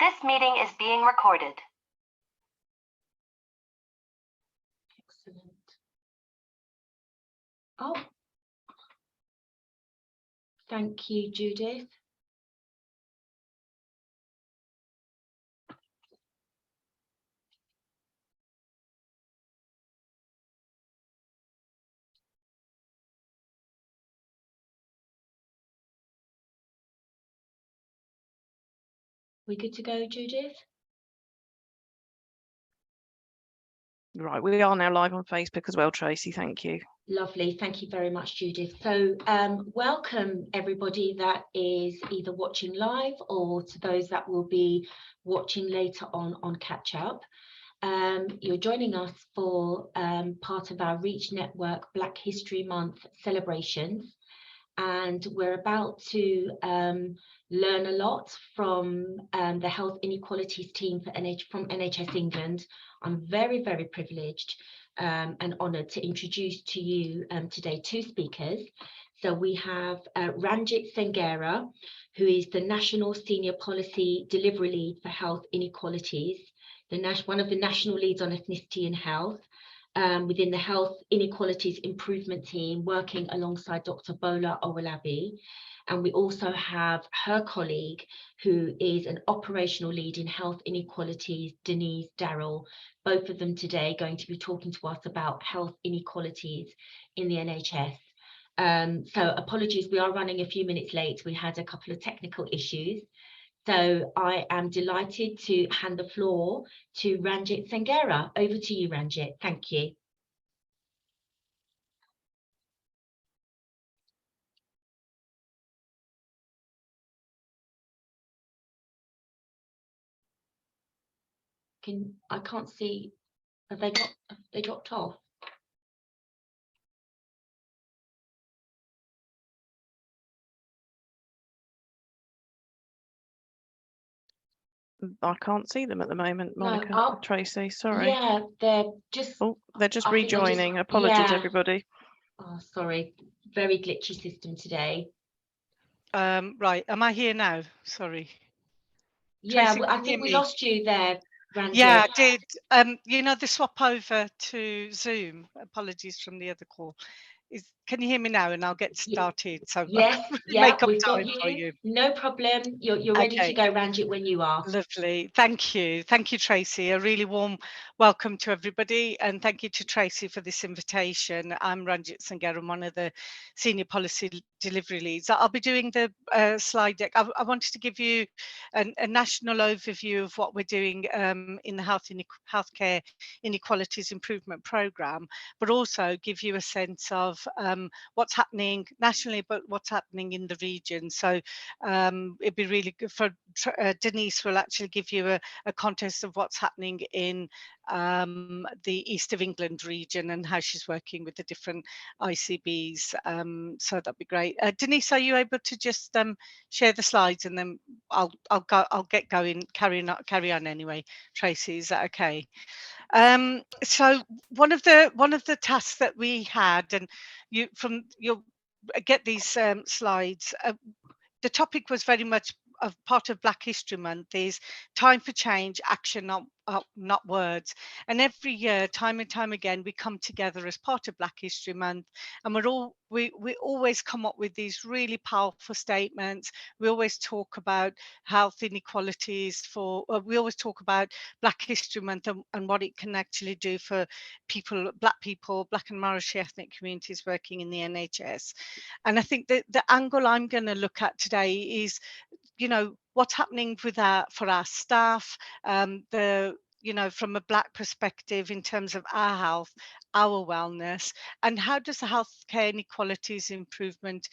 This meeting is being recorded. Excellent. Oh, thank you, Judith. We good to go, Judith? Right, we are now live on Facebook as well, Tracy, thank you. Lovely, thank you very much, Judith. So welcome everybody that is either watching live or to those that will be watching later on catch up. You're joining us for part of our Reach Network Black History Month celebrations, and we're about to learn a lot from the Health Inequalities team from NHS England. I'm very, very privileged and honoured to introduce to you today two speakers. So we have Ranjit Senghera, who is the National Senior Policy Delivery Lead for Health Inequalities, one of the national leads on ethnicity and health within the Health Inequalities Improvement Team, working alongside Dr. Bola Owolabi. And we also have her colleague, who is an operational lead in health inequalities, Denise Darrell. Both of them today going to be talking to us about health inequalities in the NHS. So apologies, we are running a few minutes late. We had a couple of technical issues. So I am delighted to hand the floor to Ranjit Senghera. Over to you, Ranjit. Thank you. I can't see. Have they dropped off? I can't see them at the moment, Monica. No, Tracy, sorry. Yeah, they're just rejoining. Apologies, everybody. Oh, sorry, very glitchy system today. Right, am I here now? Sorry. Yeah, Tracy, I think we lost you there, Ranjit. Yeah, I did. You know, the swap over to Zoom, apologies from the other call. Can you hear me now? And I'll get started. So yes, make up we've time got you. for you. No problem. You're ready to go, Ranjit, when you are. Lovely. Thank you, Tracy. A really warm welcome to everybody, and thank you to Tracy for this invitation. I'm Ranjit Senghera, one of the senior policy delivery leads. I'll be doing the slide deck. I wanted to give you a national overview of what we're doing in the healthcare inequalities improvement programme, but also give you a sense of what's happening nationally, but what's happening in the region. So it'd be really good for Denise will actually give you a context of what's happening in the East of England region and how she's working with the different ICBs. So that'd be great. Denise, are you able to just share the slides, and then I'll get going, carry on anyway. Tracy, is that okay? So one of the tasks that we had, and you'll get these slides. The topic was very much of part of Black History Month is time for change, action, not words. And every year, time and time again, we come together as part of Black History Month, and we always come up with these really powerful statements. We always talk about health inequalities we always talk about Black History Month and what it can actually do for Black and Maorishi ethnic communities working in the NHS. And I think that the angle I'm going to look at today is, what's happening for our staff, from a Black perspective in terms of our health, our wellness, and how does the healthcare inequalities improvement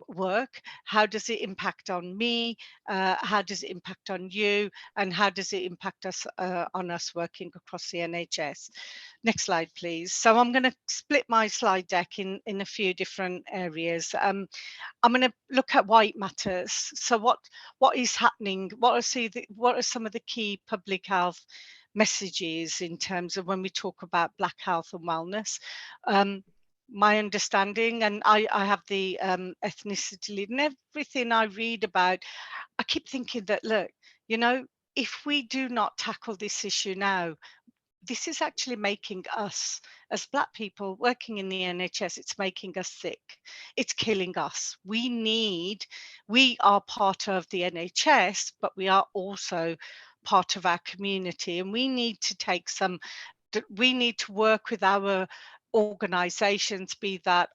work? How does it impact on me? How does it impact on you? And how does it impact us on us working across the NHS? Next slide, please. So I'm going to split my slide deck in a few different areas. I'm going to look at why it matters. So what is happening? What are some of the key public health messages in terms of when we talk about Black health and wellness? my understanding, and I have the ethnicity lead, and everything I read about, I keep thinking that, look, you know, if we do not tackle this issue now, this is actually making us, as Black people working in the NHS, it's making us sick. It's killing us. We are part of the NHS, but we are also part of our community, and we need to take some, we need to work with our organisations, be that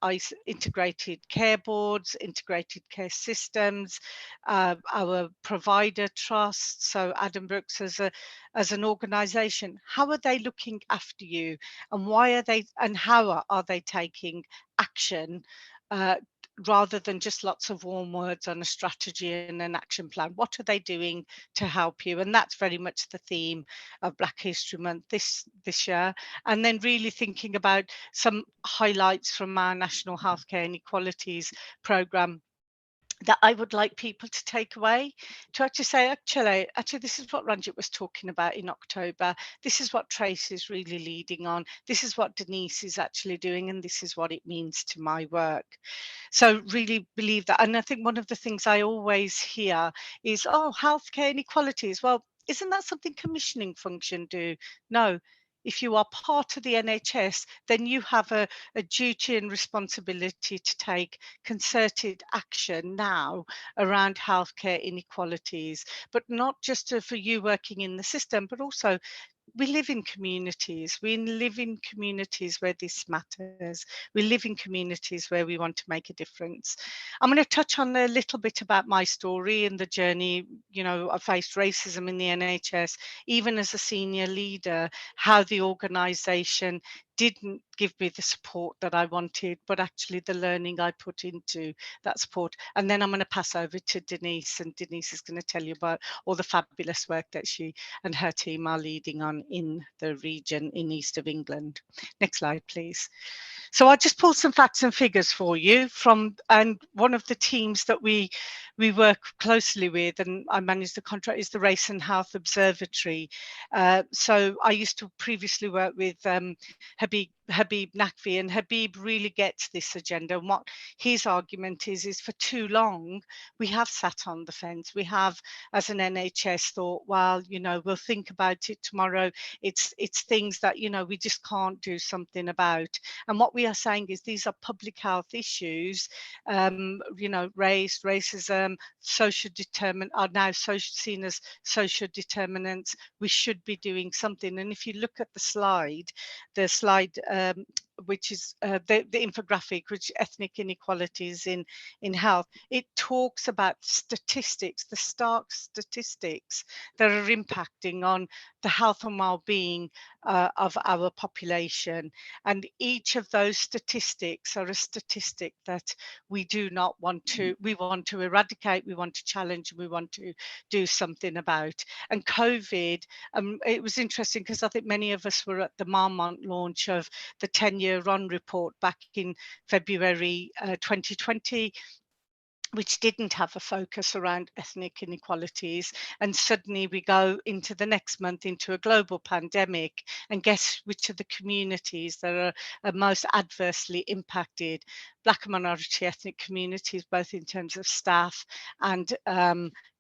integrated care boards, integrated care systems, our provider trusts. So Adam Brooks as an organisation, how are they looking after you, and why are they, and how are they taking action, uh, rather than just lots of warm words on a strategy and an action plan? What are they doing to help you? And that's very much the theme of Black History Month this year. And then really thinking about some highlights from our National Healthcare Inequalities programme that I would like people to take away, to actually say, actually, this is what Ranjit was talking about in October. This is what Trace is really leading on. This is what Denise is actually doing, and this is what it means to my work. So really believe that. And I think one of the things I always hear is, oh, healthcare inequalities. Well, isn't that something commissioning function do? No. If you are part of the NHS, then you have a duty and responsibility to take concerted action now around healthcare inequalities, but not just for you working in the system, but also we live in communities. We live in communities where this matters. We live in communities where we want to make a difference. I'm going to touch on a little bit about my story and the journey. You know, I faced racism in the NHS, even as a senior leader, how the organisation didn't give me the support that I wanted, but actually the learning I put into that support. And then I'm going to pass over to Denise, and Denise is going to tell you about all the fabulous work that she and her team are leading on in the region in east of England. Next slide, please. So I just pulled some facts and figures for you from, and one of the teams that we work closely with, and I manage the contract, is the Race and Health Observatory. So I used to previously work with Habib Naqvi, and Habib really gets this agenda. And what his argument is for too long, we have sat on the fence. We have, as an NHS, thought, well, you know, we'll think about it tomorrow. It's things that, you know, we just can't do something about. And what we are saying is these are public health issues. You know, racism, social determinant are now seen as social determinants. We should be doing something. And if you look at the slide which is the infographic, which ethnic inequalities in health, it talks about statistics, the stark statistics that are impacting on the health and well-being of our population. And each of those statistics are a statistic that we do not want to, we want to eradicate, we want to challenge, we want to do something about. And COVID, it was interesting because I think many of us were at the Marmont launch of the 10-year RON report back in February 2020, which didn't have a focus around ethnic inequalities. And suddenly we go into the next month into a global pandemic, and guess which of the communities that are most adversely impacted? Black and minority ethnic communities, both in terms of staff and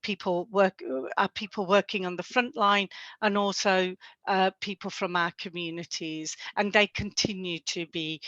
people working on the front line, and also people from our communities, and they continue to be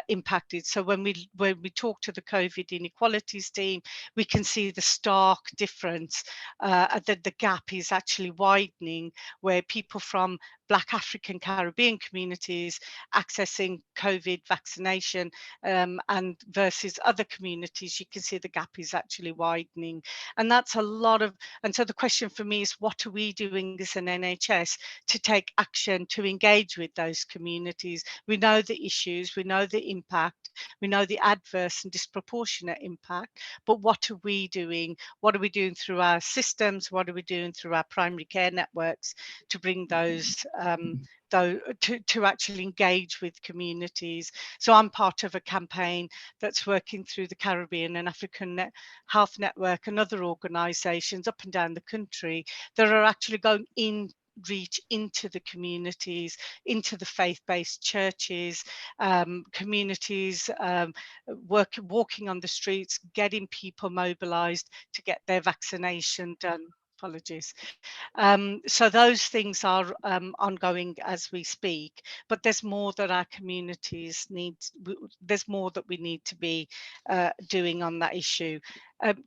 impacted. So when we talk to the COVID inequalities team, we can see the stark difference, that the gap is actually widening, where people from Black African Caribbean communities accessing COVID vaccination and versus other communities, you can see the gap is actually widening. And that's a lot of, and so the question for me is, what are we doing as an NHS to take action to engage with those communities? We know the issues, we know the impact, we know the adverse and disproportionate impact, but what are we doing? What are we doing through our systems? What are we doing through our primary care networks to bring those to actually engage with communities? So I'm part of a campaign that's working through the Caribbean and African Health Network and other organisations up and down the country that are actually going in reach into the communities, into the faith-based churches, communities, walking on the streets, getting people mobilized to get their vaccination done. Apologies. So those things are ongoing as we speak, but there's more that our communities need. There's more that we need to be doing on that issue.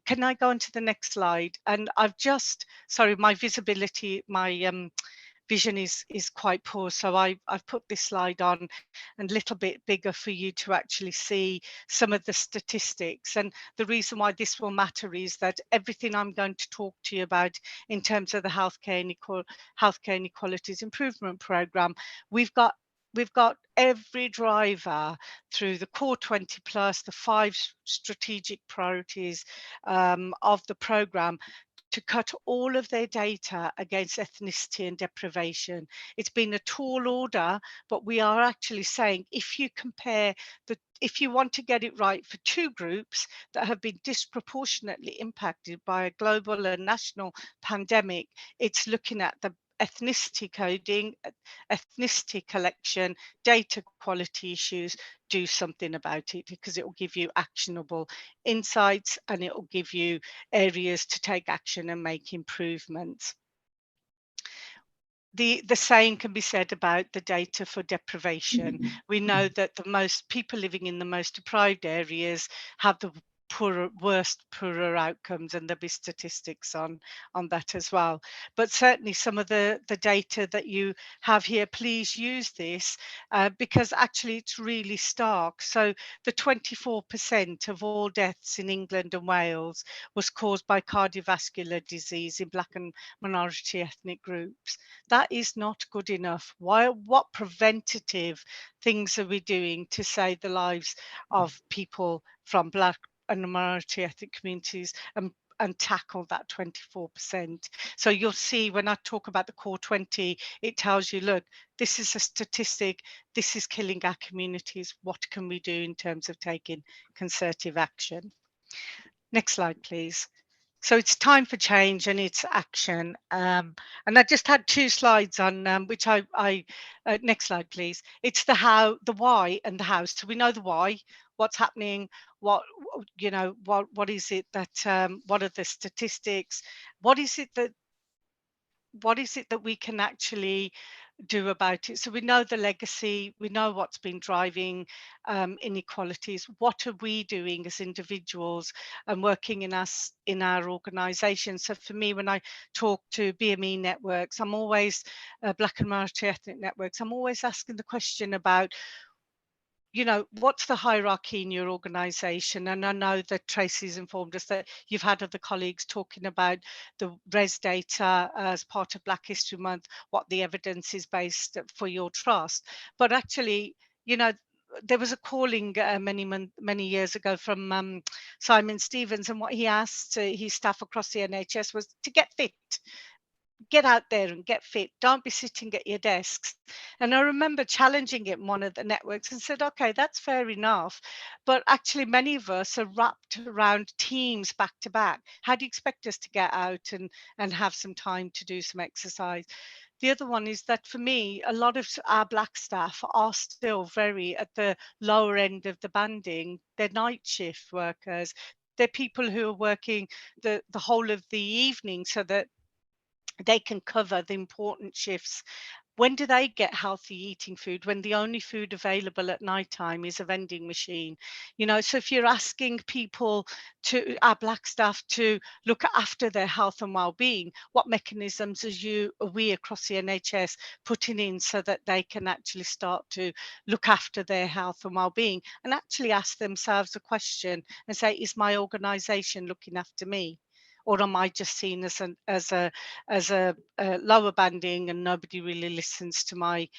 Can I go on to the next slide? And I've just, sorry, my visibility, my vision is quite poor, so I've put this slide on and a little bit bigger for you to actually see some of the statistics. And the reason why this will matter is that everything I'm going to talk to you about in terms of the healthcare inequalities improvement programme, we've got every driver through the core 20 plus, the 5 strategic priorities of the programme, to cut all of their data against ethnicity and deprivation. It's been a tall order, but we are actually saying if you compare if you want to get it right for 2 groups that have been disproportionately impacted by a global and national pandemic, it's looking at the ethnicity coding, ethnicity collection, data quality issues. Do something about it, because it will give you actionable insights and it will give you areas to take action and make improvements. The same can be said about the data for deprivation. We know that the most people living in the most deprived areas have the poorer outcomes, and there'll be statistics on that as well. But certainly some of the data that you have here, please use this because actually it's really stark. So the 24% of all deaths in England and Wales was caused by cardiovascular disease in Black and minority ethnic groups. That is not good enough. What preventative things are we doing to save the lives of people from Black and minority ethnic communities and tackle that 24%. So you'll see when I talk about the core 20, it tells you, look, this is a statistic, this is killing our communities. What can we do in terms of taking concerted action? Next slide, please. So it's time for change and it's action. And I just had 2 slides on which next slide, please. It's the how, the why and the how. So we know the why, what's happening, what is it that, what are the statistics? What is it that we can actually do about it? So we know the legacy, we know what's been driving inequalities. What are we doing as individuals and working in our organisations? So for me, when I talk to BME networks, I'm always Black and minority ethnic networks, I'm always asking the question about, what's the hierarchy in your organisation? And I know that Tracy's informed us that you've had other colleagues talking about the RES data as part of Black History Month, what the evidence is based for your trust. But actually, there was a calling many years ago from Simon Stevens, and what he asked his staff across the NHS was to get fit. Get out there and get fit. Don't be sitting at your desks. And I remember challenging it in one of the networks and said, okay, that's fair enough. But actually, many of us are wrapped around teams back to back. How do you expect us to get out and have some time to do some exercise? The other one is that for me, a lot of our Black staff are still very at the lower end of the banding. They're night shift workers. They're people who are working the whole of the evening so that they can cover the important shifts. When do they get healthy eating food? When the only food available at night time is a vending machine. So if you're asking people, our Black staff, to look after their health and well-being, what mechanisms are we across the NHS putting in so that they can actually start to look after their health and well-being and actually ask themselves a question and say, is my organisation looking after me? Or am I just seen as a lower banding and nobody really listens to my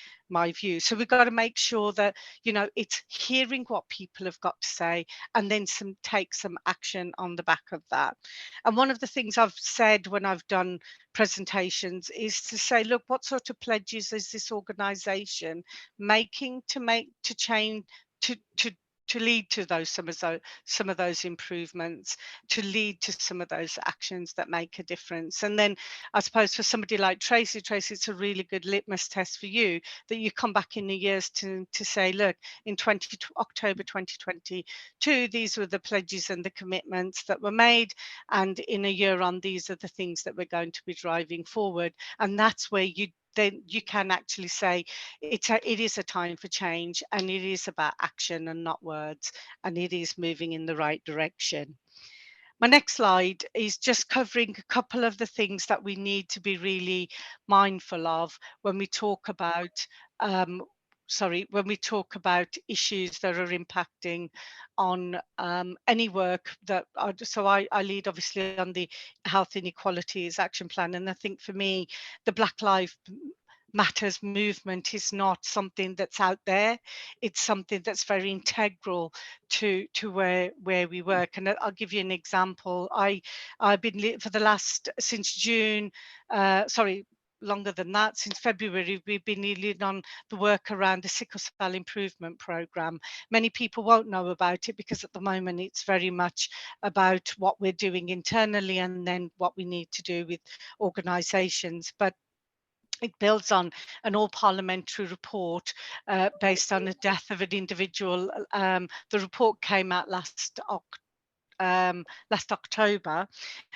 view? So we've got to make sure that it's hearing what people have got to say and then take some action on the back of that. And one of the things I've said when I've done presentations is to say, look, what sort of pledges is this organisation making to change, to lead to those some of those improvements, to lead to some of those actions that make a difference. And then I suppose for somebody like Tracy, it's a really good litmus test for you that you come back in the years to say, look, in October 2022, these were the pledges and the commitments that were made, and in a year on, these are the things that we're going to be driving forward. And that's where then you can actually say it is a time for change, and it is about action and not words, and it is moving in the right direction. My next slide is just covering a couple of the things that we need to be really mindful of when we talk about when we talk about issues that are impacting on any work that I lead obviously on the health inequalities action plan, and I think for me the Black Lives Matters movement is not something that's out there. It's something that's very integral to where we work. And I'll give you an example. I've been for the last since June, longer than that, since February, we've been leading on the work around the sickle cell improvement program. Many people won't know about it because at the moment it's very much about what we're doing internally and then what we need to do with organisations. But it builds on an all-parliamentary report based on the death of an individual. The report came out last October,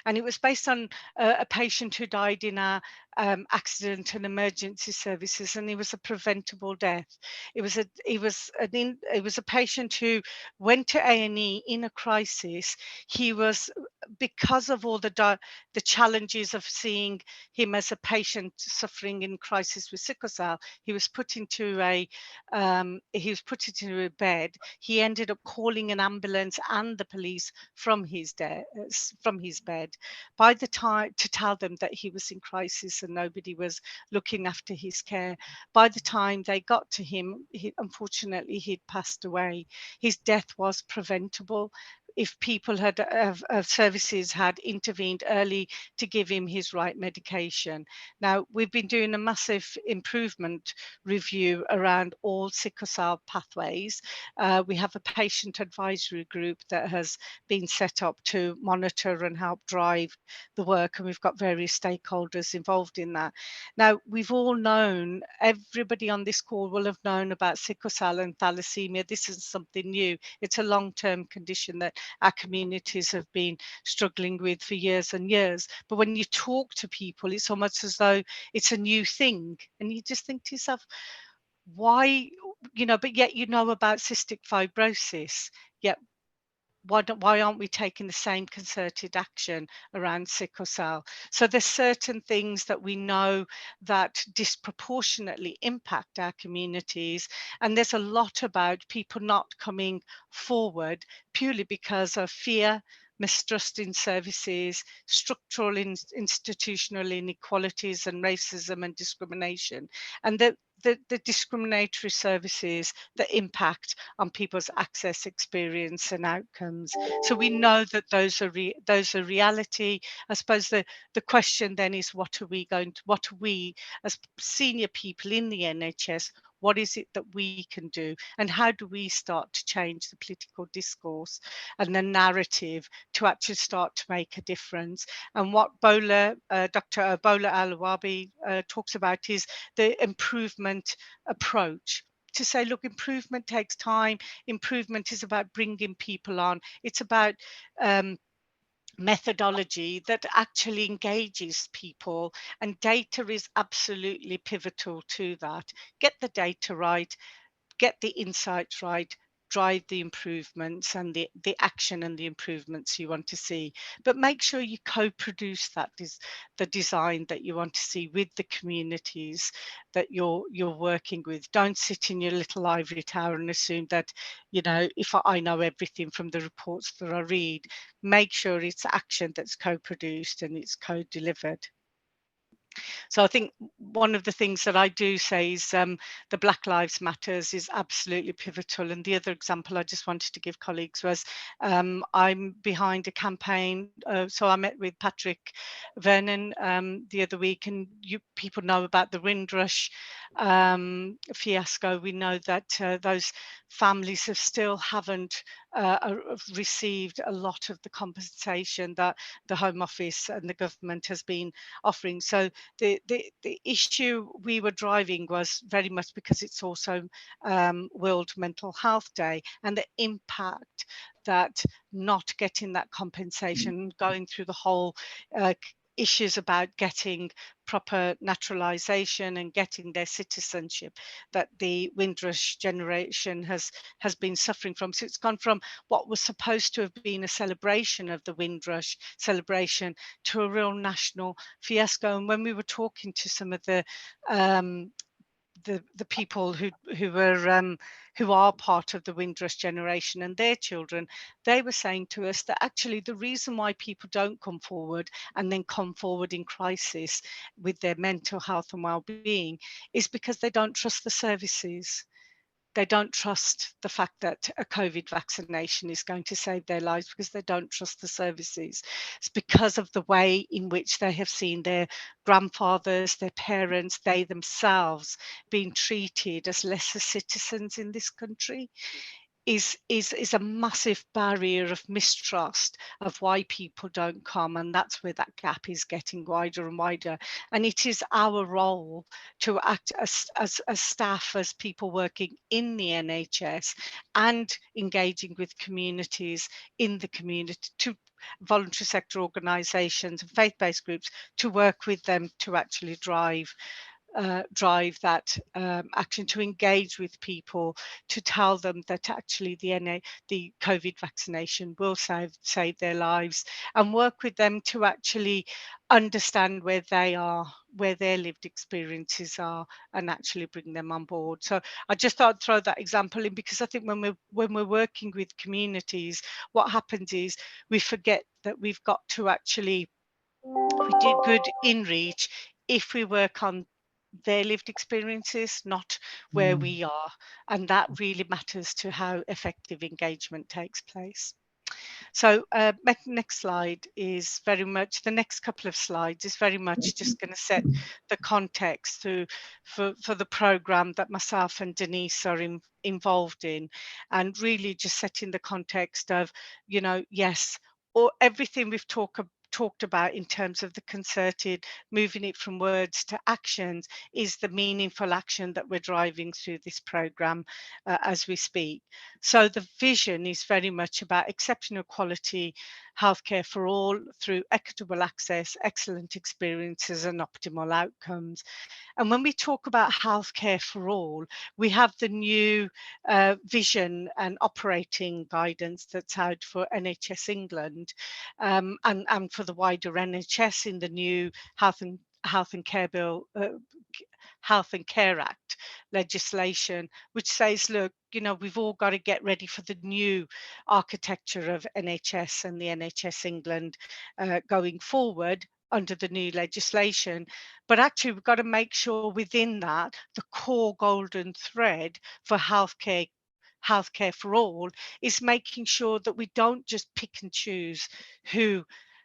and it was based on a patient who died in our accident and emergency services, and it was a preventable death. It was a patient who went to A&E in a crisis. He was, because of all the challenges of seeing him as a patient suffering in crisis with sickle cell, he was put into a bed. He ended up calling an ambulance and the police from his bed by the time to tell them that he was in crisis and nobody was looking after his care. By the time they got to him, unfortunately he'd passed away. His death was preventable if people services had intervened early to give him his right medication. Now, we've been doing a massive improvement review around all sickle cell pathways. We have a patient advisory group that has been set up to monitor and help drive the work, and we've got various stakeholders involved in that. Now, we've all known, everybody on this call will have known about sickle cell and thalassemia. This isn't something new. It's a long-term condition that our communities have been struggling with for years and years. But when you talk to people, it's almost as though it's a new thing. And you just think to yourself, why, but yet you know about cystic fibrosis, yet why aren't we taking the same concerted action around sickle cell? So there's certain things that we know that disproportionately impact our communities, and there's a lot about people not coming forward purely because of fear, mistrust in services, structural institutional inequalities and racism and discrimination, and the discriminatory services that impact on people's access, experience and outcomes. So we know that those are reality. I suppose the question then is, what are we as senior people in the NHS, what is it that we can do, and how do we start to change the political discourse and the narrative to actually start to make a difference? And what Dr. Bola Al-Wabi talks about is the improvement approach, to say, look, improvement takes time. Improvement is about bringing people on. It's about methodology that actually engages people, and data is absolutely pivotal to that. Get the data right, get the insights right, drive the improvements and the action and the improvements you want to see. But make sure you co-produce the design that you want to see with the communities that you're working with. Don't sit in your little ivory tower and assume that, if I know everything from the reports that I read. Make sure it's action that's co-produced and it's co-delivered. So I think one of the things that I do say is the Black Lives Matters is absolutely pivotal. And the other example I just wanted to give colleagues was I'm behind a campaign. So I met with Patrick Vernon the other week, and people know about the Windrush fiasco. We know that those families have still haven't received a lot of the compensation that the Home Office and the government has been offering. So the issue we were driving was very much because it's also World Mental Health Day, and the impact that not getting that compensation, going through the whole issues about getting proper naturalization and getting their citizenship that the Windrush generation has been suffering from. So it's gone from what was supposed to have been a celebration of the Windrush celebration to a real national fiasco. And when we were talking to some of the people who are part of the Windrush generation and their children, they were saying to us that actually the reason why people don't come forward and then come forward in crisis with their mental health and well-being is because they don't trust the services. They don't trust the fact that a COVID vaccination is going to save their lives, because they don't trust the services. It's because of the way in which they have seen their grandfathers, their parents, they themselves being treated as lesser citizens in this country. Is a massive barrier of mistrust of why people don't come, and that's where that gap is getting wider and wider. And it is our role to act as staff, as people working in the NHS and engaging with communities in the community, to voluntary sector organisations and faith-based groups, to work with them to actually drive that action, to engage with people, to tell them that actually the COVID vaccination will save their lives, and work with them to actually understand where they are, where their lived experiences are, and actually bring them on board. So I just thought I'd throw that example in, because I think when we're working with communities, what happens is we forget that we've got to actually, we do good in reach if we work on their lived experiences, not where we are. And that really matters to how effective engagement takes place. So next slide is very much, the next couple of slides is very much just going to set the context for the programme that myself and Denise are involved in, and really just setting the context of, yes, or everything we've talked about in terms of the concerted, moving it from words to actions, is the meaningful action that we're driving through this programme as we speak. So the vision is very much about exceptional quality healthcare for all through equitable access, excellent experiences and optimal outcomes. And when we talk about healthcare for all, we have the new vision and operating guidance that's out for NHS England, and for the wider NHS in the new Health and Care Bill, Health and Care Act legislation, which says, look, we've all got to get ready for the new architecture of NHS and the NHS England going forward under the new legislation. But actually, we've got to make sure within that, the core golden thread for healthcare for all is making sure that we don't just pick and choose who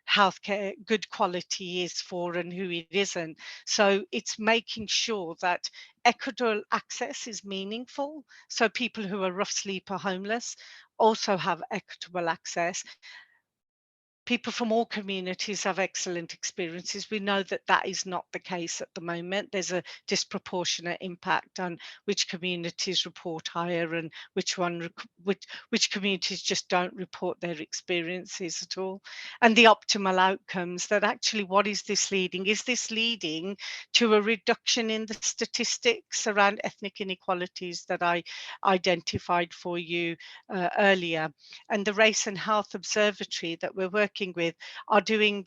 healthcare good quality is for and who it isn't. So it's making sure that equitable access is meaningful, so people who are rough sleeper homeless also have equitable access. People from all communities have excellent experiences. We know that that is not the case at the moment. There's a disproportionate impact on which communities report higher and which communities just don't report their experiences at all. And the optimal outcomes, that actually, what is this leading? Is this leading to a reduction in the statistics around ethnic inequalities that I identified for you earlier? And the Race and Health Observatory that we're working working with are doing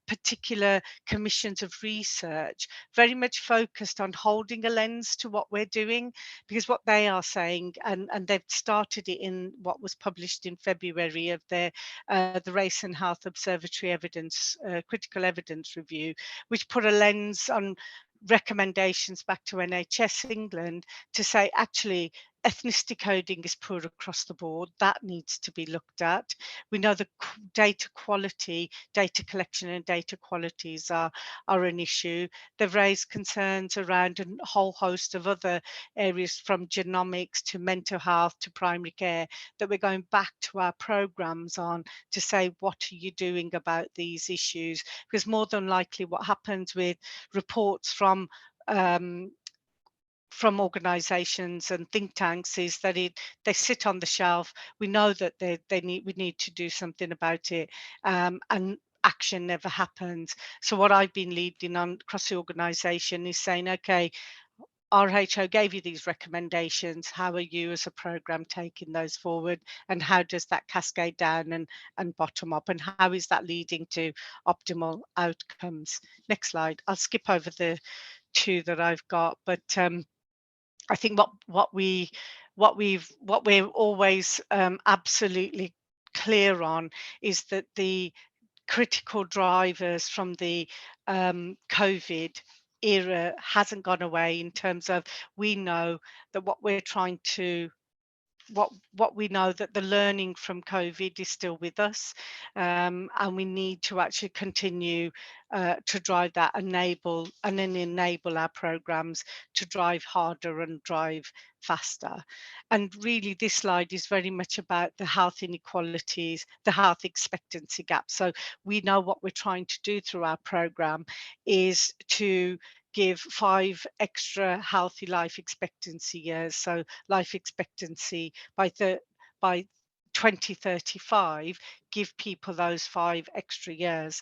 particular commissions of research, very much focused on holding a lens to what we're doing, because what they are saying, and they've started it in what was published in February of their the Race and Health Observatory Evidence Critical Evidence Review, which put a lens on recommendations back to NHS England to say, actually, ethnicity coding is poor across the board. That needs to be looked at. We know the data quality, data collection and data qualities are an issue. They've raised concerns around a whole host of other areas, from genomics to mental health to primary care, that we're going back to our programs on to say, what are you doing about these issues? Because more than likely what happens with reports from organizations and think tanks is that they sit on the shelf. We know that we need to do something about it, and action never happens. So what I've been leading on across the organization is saying, okay, RHO gave you these recommendations. How are you as a program taking those forward, and how does that cascade down and bottom up, and how is that leading to optimal outcomes? Next slide. I'll skip over the two that I've got, but I think what we're always absolutely clear on is that the critical drivers from the COVID era hasn't gone away, in terms of, we know that what we're trying to what we know that the learning from COVID is still with us, and we need to actually continue to drive that, enable our programs to drive harder and drive faster. And really, this slide is very much about the health inequalities, the health expectancy gap. So we know what we're trying to do through our program is to give 5 extra healthy life expectancy years. So life expectancy by 2035, give people those 5 extra years.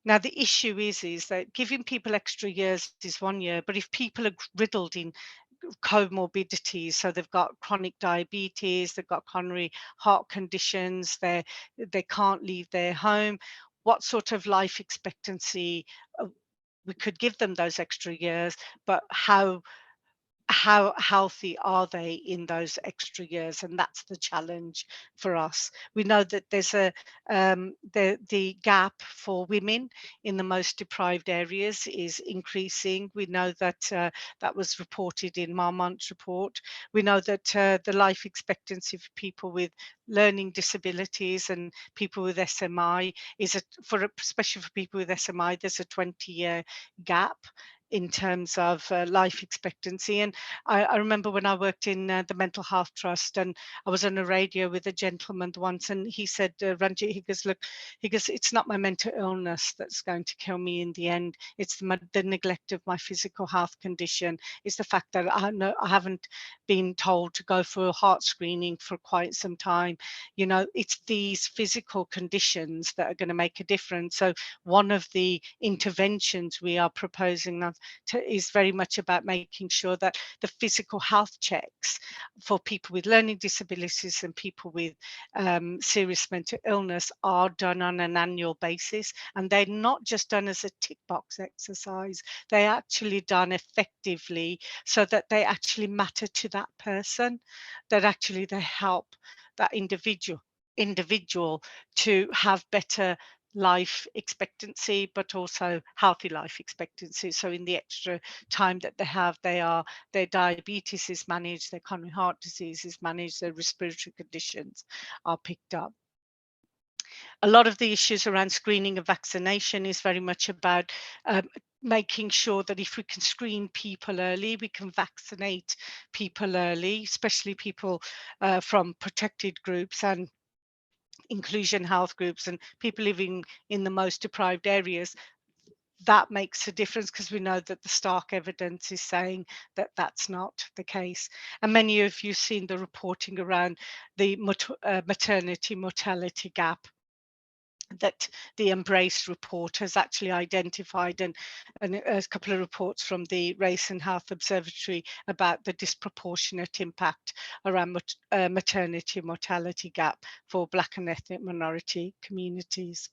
Now, the issue is that giving people extra years is 1 year, but if people are riddled in comorbidities, so they've got chronic diabetes, they've got coronary heart conditions, they can't leave their home, what sort of life expectancy? We could give them those extra years, but how healthy are they in those extra years? And that's the challenge for us. We know that there's the gap for women in the most deprived areas is increasing. We know that that was reported in Marmont's report. We know that the life expectancy for people with learning disabilities and people with SMI especially for people with SMI, there's a 20-year gap in terms of life expectancy. And I remember when I worked in the Mental Health Trust, and I was on a radio with a gentleman once, and he said, Ranjit, he goes, look, it's not my mental illness that's going to kill me in the end. It's the neglect of my physical health condition. It's the fact that I haven't been told to go for a heart screening for quite some time. You know, it's these physical conditions that are going to make a difference. So one of the interventions we are proposing is very much about making sure that the physical health checks for people with learning disabilities and people with serious mental illness are done on an annual basis, and they're not just done as a tick box exercise. They're actually done effectively, so that they actually matter to that person, that actually they help that individual to have better life expectancy, but also healthy life expectancy. So in the extra time that they have, their diabetes is managed, their coronary heart disease is managed, their respiratory conditions are picked up. A lot of the issues around screening and vaccination is very much about making sure that if we can screen people early, we can vaccinate people early, especially people from protected groups and inclusion health groups and people living in the most deprived areas. That makes a difference, because we know that the stark evidence is saying that that's not the case. And many of you have seen the reporting around the maternity mortality gap that the Embrace report has actually identified, and a couple of reports from the Race and Health Observatory about the disproportionate impact around maternity mortality gap for Black and ethnic minority communities.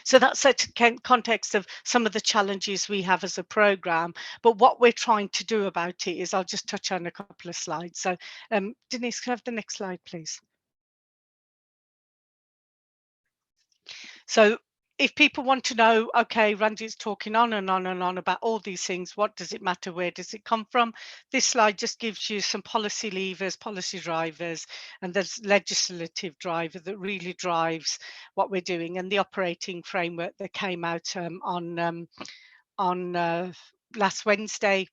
So that's set context of some of the challenges we have as a programme. But what we're trying to do about it is, I'll just touch on a couple of slides. So Denise, can I have the next slide, please? So if people want to know, okay, Ranjit's talking on and on and on about all these things, what does it matter? Where does it come from? This slide just gives you some policy levers, policy drivers, and there's legislative driver that really drives what we're doing, and the operating framework that came out on last Wednesday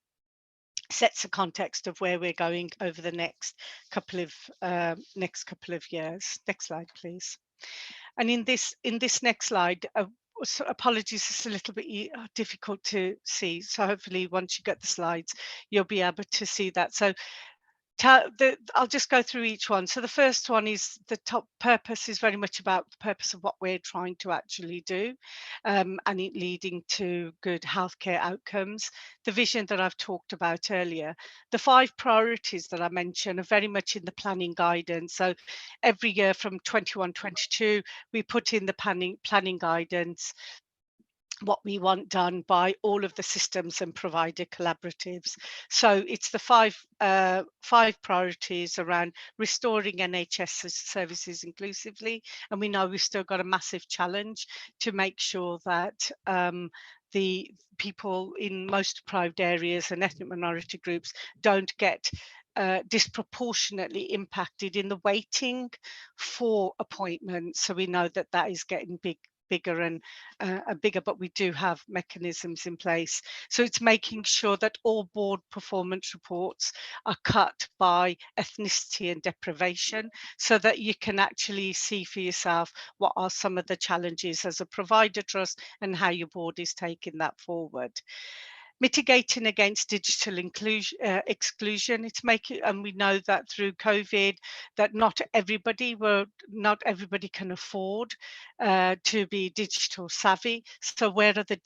sets a context of where we're going over the next couple of years. Next slide, please. And in this next slide, so apologies, it's a little bit difficult to see. So hopefully once you get the slides, you'll be able to see that. So I'll just go through each one. So the first one is the top purpose is very much about the purpose of what we're trying to actually do, and it leading to good healthcare outcomes. The vision that I've talked about earlier, the 5 priorities that I mentioned are very much in the planning guidance. So every year from 21-22, we put in the planning guidance what we want done by all of the systems and provider collaboratives. So it's the 5 priorities around restoring NHS services inclusively, and we know we've still got a massive challenge to make sure that the people in most deprived areas and ethnic minority groups don't get disproportionately impacted in the waiting for appointments. So we know that that is getting bigger and bigger, but we do have mechanisms in place. So it's making sure that all board performance reports are cut by ethnicity and deprivation, so that you can actually see for yourself what are some of the challenges as a provider trust and how your board is taking that forward. Mitigating against digital exclusion. It's making, and we know that through COVID, that not everybody can afford to be digital savvy. So where are the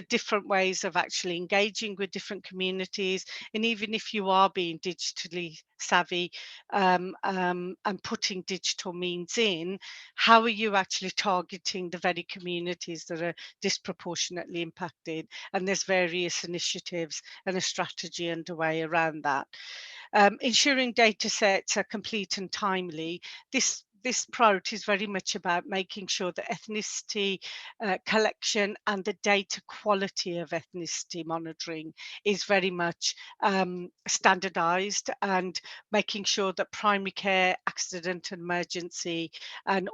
different ways of actually engaging with different communities? And even if you are being digitally savvy and putting digital means in, how are you actually targeting the very communities that are disproportionately impacted? And there's various initiatives and a strategy underway around that. Ensuring data sets are complete and timely. This priority is very much about making sure that ethnicity collection and the data quality of ethnicity monitoring is very much standardized, and making sure that primary care, accident and emergency, and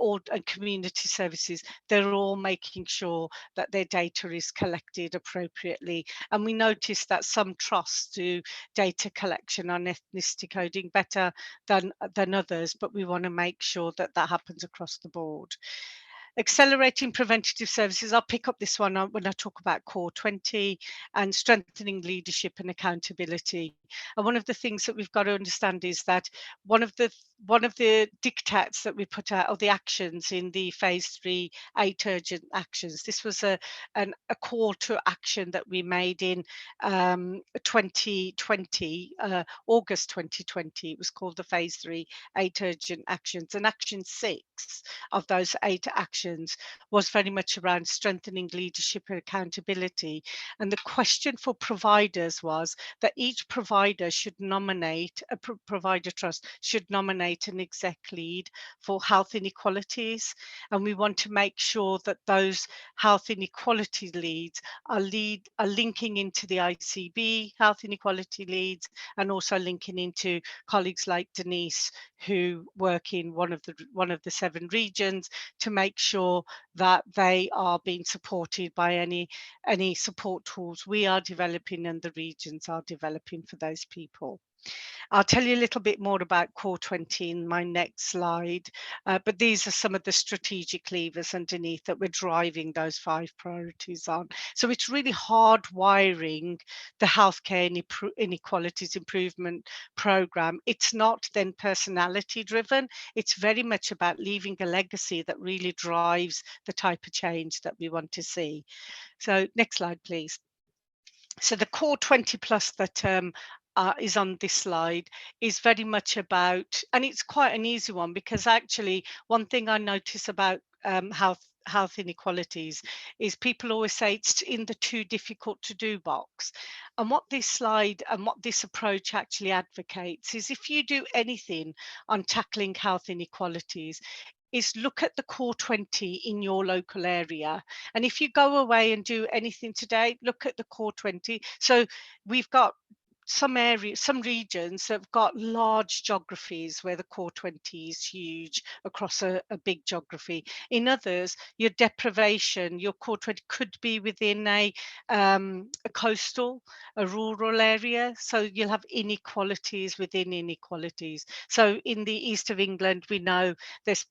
community services, they're all making sure that their data is collected appropriately. And we noticed that some trusts do data collection on ethnicity coding better than others, but we want to make sure that that happens across the board. Accelerating preventative services. I'll pick up this one when I talk about Core 20, and strengthening leadership and accountability. And one of the things that we've got to understand is that one of the dictates that we put out, or the actions in the phase 3 8 urgent actions, this was a call to action that we made in 2020, August 2020. It was called the phase 3 8 urgent actions, and action 6 of those 8 actions was very much around strengthening leadership and accountability. And the question for providers was that each provider should nominate, a provider trust should nominate an exec lead for health inequalities. And we want to make sure that those health inequality leads are linking into the ICB health inequality leads, and also linking into colleagues like Denise, who work in one of the 7 regions, to make sure that they are being supported by any support tools we are developing and the regions are developing for those people. I'll tell you a little bit more about Core 20 in my next slide, but these are some of the strategic levers underneath that we're driving those 5 priorities on. So it's really hardwiring the healthcare inequalities improvement programme. It's not then personality driven. It's very much about leaving a legacy that really drives the type of change that we want to see. So next slide, please. So the Core 20 plus that is on this slide is very much about, and it's quite an easy one, because actually one thing I notice about health health inequalities is people always say it's in the too difficult to do box. And what this slide and what this approach actually advocates is if you do anything on tackling health inequalities, is look at the core 20 in your local area. And if you go away and do anything today, look at the core 20. So we've got some areas, some regions have got large geographies where the core 20 is huge across a big geography. In others, your deprivation, your core 20 could be within a coastal, a rural area. So you'll have inequalities within inequalities. So in the east of England, we know there's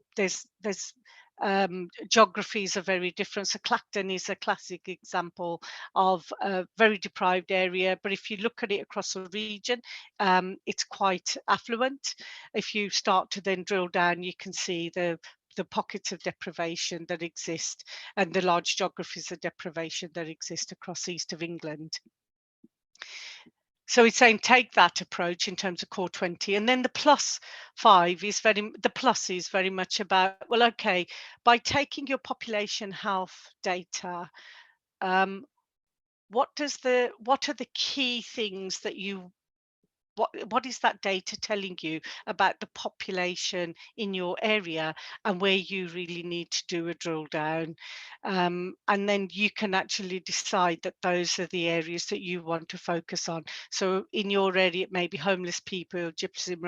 geographies are very different. So Clacton is a classic example of a very deprived area, but if you look at it across a region, it's quite affluent. If you start to then drill down, you can see the pockets of deprivation that exist and the large geographies of deprivation that exist across east of England. So it's saying take that approach in terms of core 20, and then the plus 5 is very much about, well, okay, by taking your population health data, what are the key things that what is that data telling you about the population in your area and where you really need to do a drill down, and then you can actually decide that those are the areas that you want to focus on. So in your area it may be homeless people, gypsy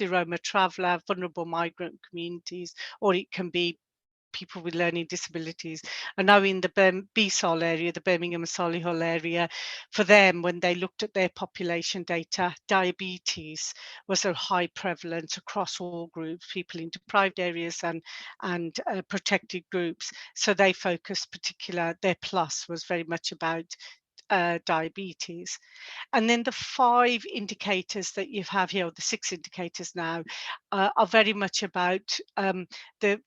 Roma traveller, vulnerable migrant communities, or it can be people with learning disabilities. And now in the BSOL area, the Birmingham and Solihull area, for them, when they looked at their population data, diabetes was a high prevalence across all groups, people in deprived areas and protected groups. So they focused their plus was very much about diabetes. And then the 5 indicators that you have here, or the 6 indicators now, are very much about the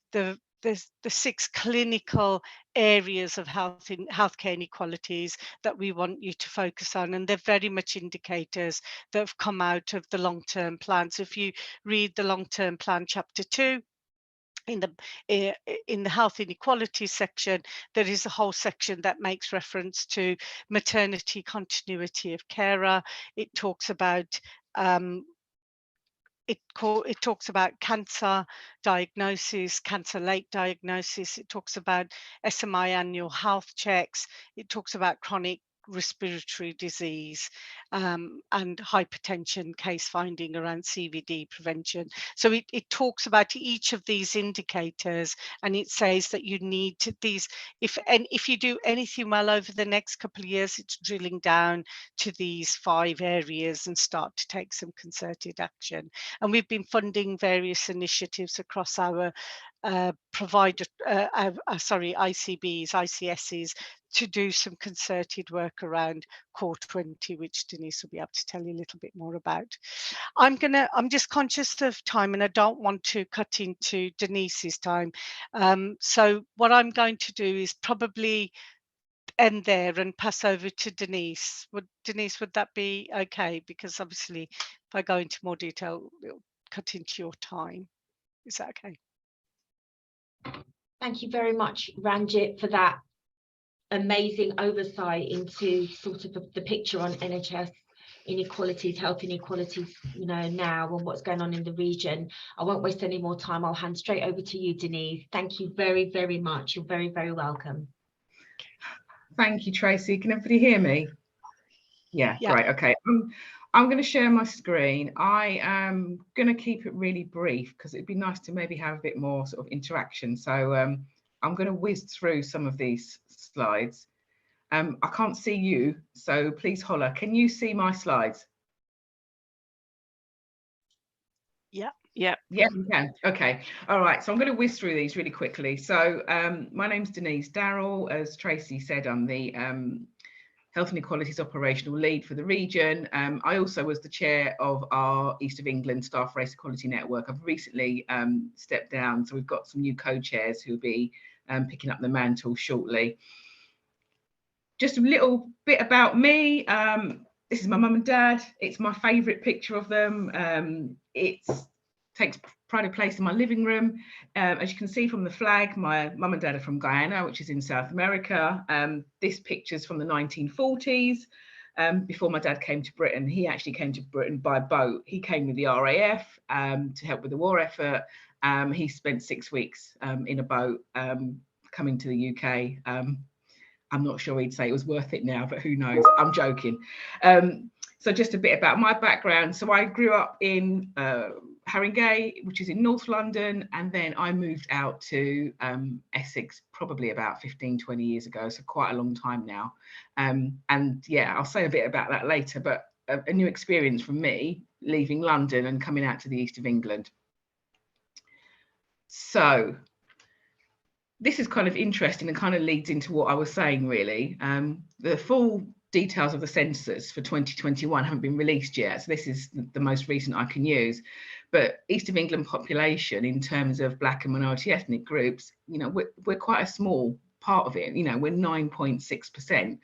6 clinical areas of healthcare inequalities that we want you to focus on, and they're very much indicators that have come out of the long-term plan. So if you read the long-term plan chapter 2, in the health inequality section, there is a whole section that makes reference to maternity continuity of carer. It talks about it talks about cancer diagnosis, cancer late diagnosis. It talks about SMI annual health checks. It talks about chronic respiratory disease and hypertension case finding around CVD prevention. So it talks about each of these indicators, and it says that you need to if you do anything well over the next couple of years, it's drilling down to these 5 areas and start to take some concerted action. And we've been funding various initiatives across our ICBs, ICSs, to do some concerted work around core 20, which Denise will be able to tell you a little bit more about. I'm just conscious of time and I don't want to cut into Denise's time. So what I'm going to do is probably end there and pass over to Denise. Denise, would that be okay? Because obviously if I go into more detail, it'll cut into your time. Is that okay? Thank you very much, Ranjit, for that amazing oversight into sort of the picture on NHS inequalities, health inequalities, now, and what's going on in the region. I won't waste any more time. I'll hand straight over to you, Denise. Thank you very, very much. You're very, very welcome. Thank you, Tracy. Can everybody hear me? Yeah. Great. Okay. I'm going to share my screen. I am going to keep it really brief because it'd be nice to maybe have a bit more sort of interaction. So I'm going to whiz through some of these slides. I can't see you, so please holler. Can you see my slides? Yeah, you can. Okay. All right. So I'm going to whiz through these really quickly. So my name's Denise Darrell. As Tracy said, I'm the Health Inequalities Operational Lead for the region. I also was the chair of our East of England Staff Race Equality Network. I've recently stepped down, so we've got some new co-chairs who'll be picking up the mantle shortly. Just a little bit about me. This is my mum and dad. It's my favourite picture of them. It's takes pride of place in my living room. As you can see from the flag, my mum and dad are from Guyana, which is in South America. This picture's from the 1940s. Before my dad came to Britain. He actually came to Britain by boat. He came with the RAF to help with the war effort. He spent 6 weeks in a boat coming to the UK. I'm not sure he'd say it was worth it now, but who knows? I'm joking. So just a bit about my background. So I grew up in Haringey, which is in North London, and then I moved out to Essex probably about 15, 20 years ago, so quite a long time now. And yeah, I'll say a bit about that later, but a new experience for me, leaving London and coming out to the east of England. So this is kind of interesting and kind of leads into what I was saying, really. The full details of the census for 2021 haven't been released yet, so this is the most recent I can use. But East of England population, in terms of Black and minority ethnic groups, you know, we're quite a small part of it. You know, we're 9.6%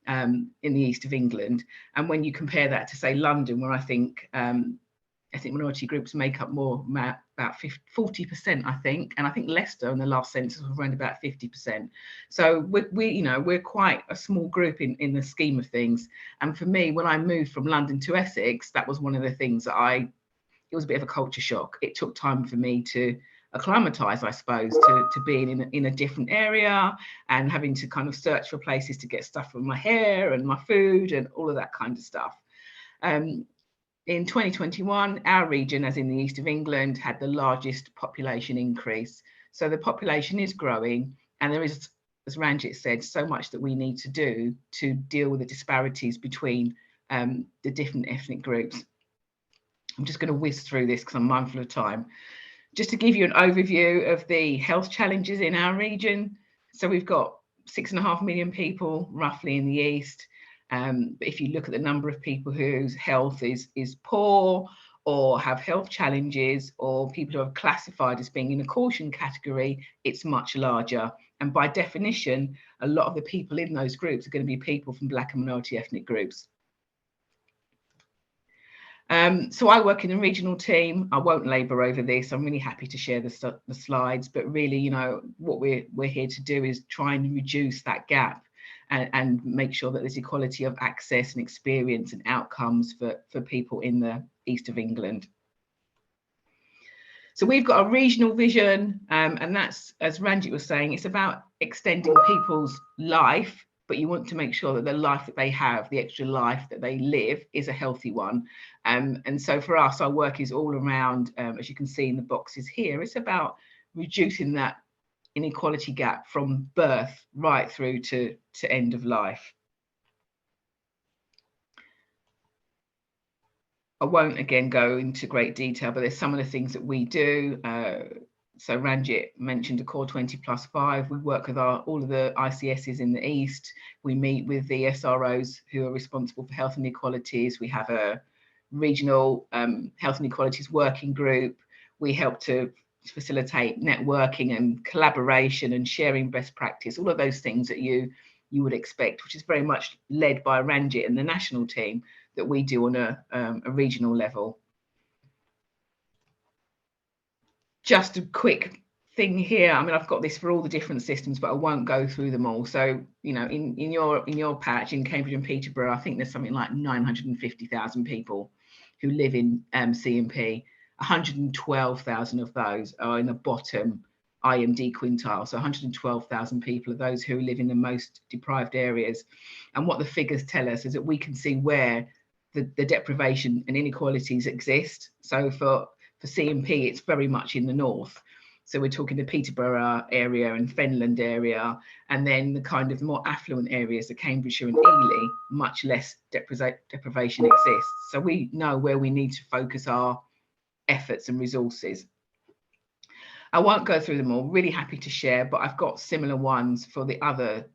in the East of England, and when you compare that to, say, London, where I think ethnic minority groups make up more, about 40%, I think, and I think Leicester in the last census was around about 50%. So we're quite a small group in the scheme of things. And for me, when I moved from London to Essex, that was one of the things that it was a bit of a culture shock. It took time for me to acclimatise, I suppose, to being in a different area and having to kind of search for places to get stuff for my hair and my food and all of that kind of stuff. In 2021, our region, as in the East of England, had the largest population increase. So the population is growing, and there is, as Ranjit said, so much that we need to do to deal with the disparities between the different ethnic groups. I'm just going to whiz through this because I'm mindful of time. Just to give you an overview of the health challenges in our region. So we've got 6.5 million people roughly in the East. But if you look at the number of people whose health is poor or have health challenges, or people who are classified as being in a caution category, it's much larger. And by definition, a lot of the people in those groups are going to be people from Black and minority ethnic groups. So I work in a regional team. I won't labour over this. I'm really happy to share the slides, but really, you know, what we're here to do is try and reduce that gap and make sure that there's equality of access and experience and outcomes for people in the East of England. So we've got a regional vision, and that's, as Ranjit was saying, it's about extending people's life, but you want to make sure that the life that they have, the extra life that they live, is a healthy one. And so for us, our work is all around, as you can see in the boxes here, it's about reducing that inequality gap from birth right through to end of life. I won't again go into great detail, but there's some of the things that we do. So Ranjit mentioned a core 20+5. We work with all of the ICSs in the East. We meet with the SROs who are responsible for health inequalities. We have a regional health inequalities working group. We help to facilitate networking and collaboration and sharing best practice, all of those things that you would expect, which is very much led by Ranjit and the national team that we do on a regional level. Just a quick thing here. I mean, I've got this for all the different systems, but I won't go through them all. So, you know, in your patch in Cambridge and Peterborough, I think there's something like 950,000 people who live in C&P. 112,000 of those are in the bottom IMD quintile. So 112,000 people are those who live in the most deprived areas. And what the figures tell us is that we can see where the deprivation and inequalities exist. So for C&P, it's very much in the north. So we're talking the Peterborough area and Fenland area, and then the kind of more affluent areas, the Cambridgeshire and Ely, much less deprivation exists. So we know where we need to focus our efforts and resources. I won't go through them all, really happy to share, but I've got similar ones for the other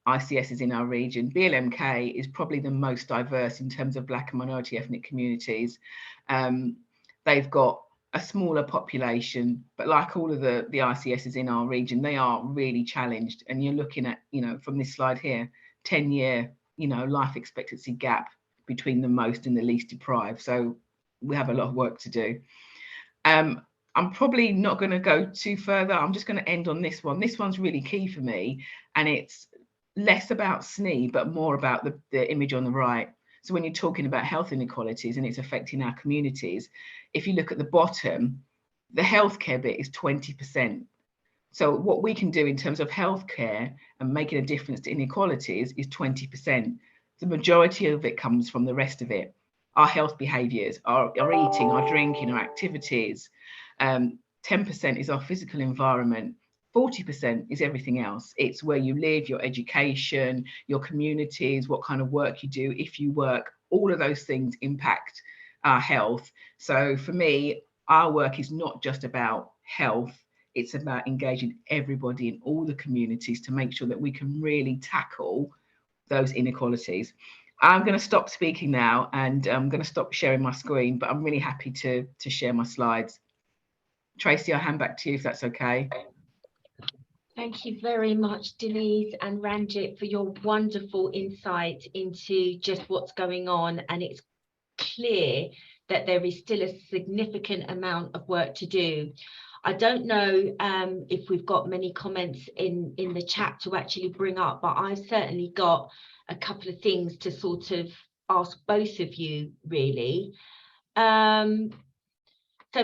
ICSs in our region. BLMK is probably the most diverse in terms of Black and minority ethnic communities. They've got a smaller population, but like all of the ICSs in our region, they are really challenged. And you're looking at, you know, from this slide here, 10-year, you know, life expectancy gap between the most and the least deprived. So we have a lot of work to do. I'm probably not going to go too further. I'm just going to end on this one. This one's really key for me, and it's less about SNE, but more about the image on the right. So when you're talking about health inequalities and it's affecting our communities, if you look at the bottom, the healthcare bit is 20%. So what we can do in terms of healthcare and making a difference to inequalities is 20%. The majority of it comes from the rest of it. Our health behaviours, our eating, our drinking, our activities. 10% is our physical environment. 40% is everything else. It's where you live, your education, your communities, what kind of work you do, if you work. All of those things impact our health. So for me, our work is not just about health. It's about engaging everybody in all the communities to make sure that we can really tackle those inequalities. I'm going to stop speaking now, and I'm going to stop sharing my screen, but I'm really happy to share my slides. Tracy, I'll hand back to you if that's okay. Thank you very much, Denise and Ranjit, for your wonderful insight into just what's going on. And it's clear that there is still a significant amount of work to do. I don't know if we've got many comments in the chat to actually bring up, but I've certainly got a couple of things to sort of ask both of you, really. So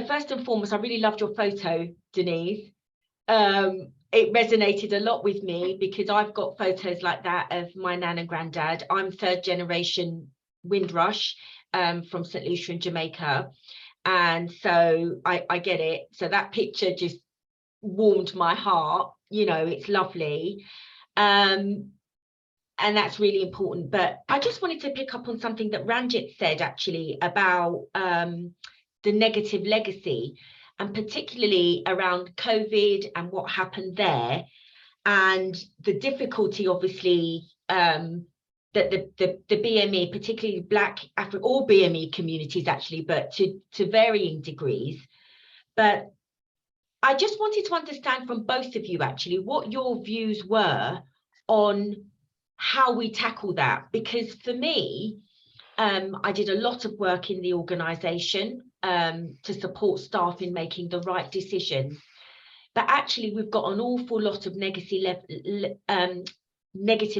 first and foremost, I really loved your photo, Denise. It resonated a lot with me because I've got photos like that of my nan and granddad. I'm third generation Windrush from St. Lucia in Jamaica. And so I get it. So that picture just warmed my heart. You know, it's lovely. And that's really important. But I just wanted to pick up on something that Ranjit said actually about the negative legacy, and particularly around COVID and what happened there, and the difficulty, obviously, that the BME, particularly Black African, all BME communities actually, but to varying degrees. But I just wanted to understand from both of you actually what your views were on how we tackle that, because for me, I did a lot of work in the organisation to support staff in making the right decisions. But actually, we've got an awful lot of negative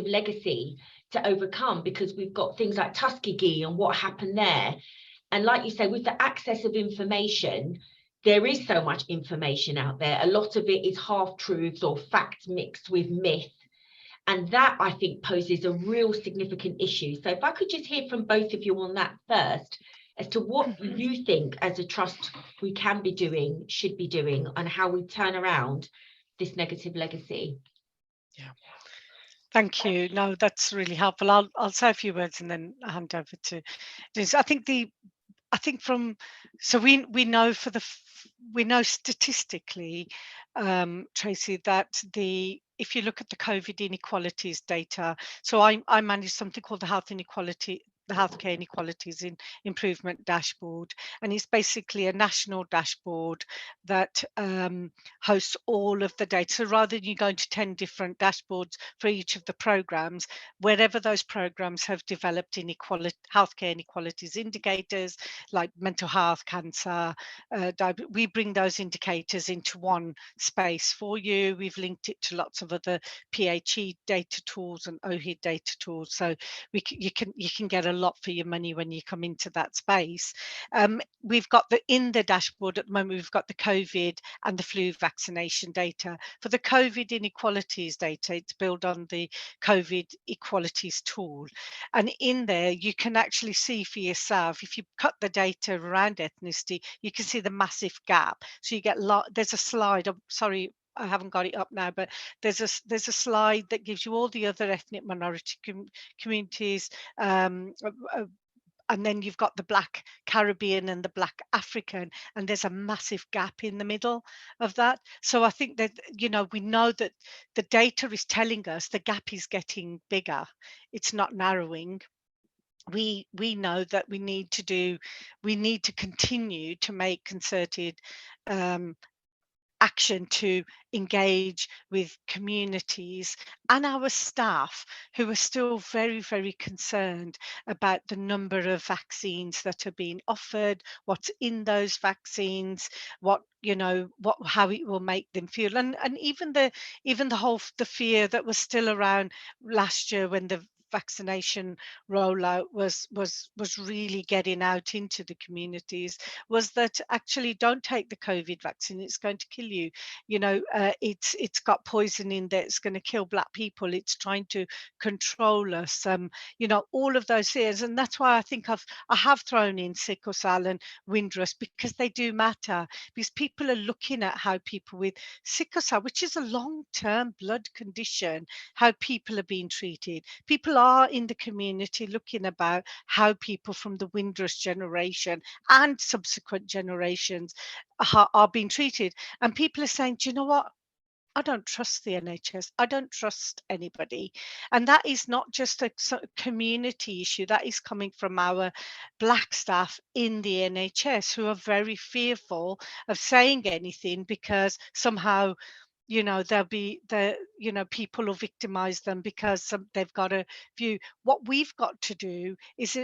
legacy to overcome, because we've got things like Tuskegee and what happened there. And like you say, with the access of information, there is so much information out there. A lot of it is half-truths or facts mixed with myth. And that, I think, poses a real significant issue. So if I could just hear from both of you on that first, as to what you think as a trust we can be doing, should be doing, and how we turn around this negative legacy. Yeah. Thank you. No, that's really helpful. I'll say a few words and then hand over to Denise. I think we know statistically, Tracy, that if you look at the COVID inequalities data, so I manage something called the Healthcare Inequalities Improvement Dashboard, and it's basically a national dashboard that hosts all of the data. So rather than you going to 10 different dashboards for each of the programs, wherever those programs have developed healthcare inequalities indicators like mental health, cancer, we bring those indicators into one space for you. We've linked it to lots of other PHE data tools and OHID data tools, so you can get a lot for your money when you come into that space. We've got in the dashboard at the moment, we've got the COVID and the flu vaccination data. For the COVID inequalities data, it's built on the COVID equalities tool. And in there, you can actually see for yourself, if you cut the data around ethnicity, you can see the massive gap. So you get there's a slide, sorry, I haven't got it up now, but there's a slide that gives you all the other ethnic minority communities, and then you've got the Black Caribbean and the Black African, and there's a massive gap in the middle of that. So I think that, you know, we know that the data is telling us the gap is getting bigger. It's not narrowing. We know that we need to continue to make concerted action to engage with communities and our staff who are still very, very concerned about the number of vaccines that are being offered, what's in those vaccines, what, how it will make them feel, and even the fear that was still around last year when the vaccination rollout was really getting out into the communities, was that actually don't take the COVID vaccine, it's going to kill you. It's got poison in there, it's going to kill Black people, it's trying to control us. All of those fears, and that's why I think I have thrown in sickle cell and Windrush, because they do matter, because people are looking at how people with sickle cell, which is a long-term blood condition, how people are being treated. People are in the community looking about how people from the Windrush generation and subsequent generations are being treated. And people are saying, do you know what? I don't trust the NHS. I don't trust anybody. And that is not just a community issue. That is coming from our Black staff in the NHS who are very fearful of saying anything, because somehow there'll be people will victimize them because they've got a view. What we've got to do is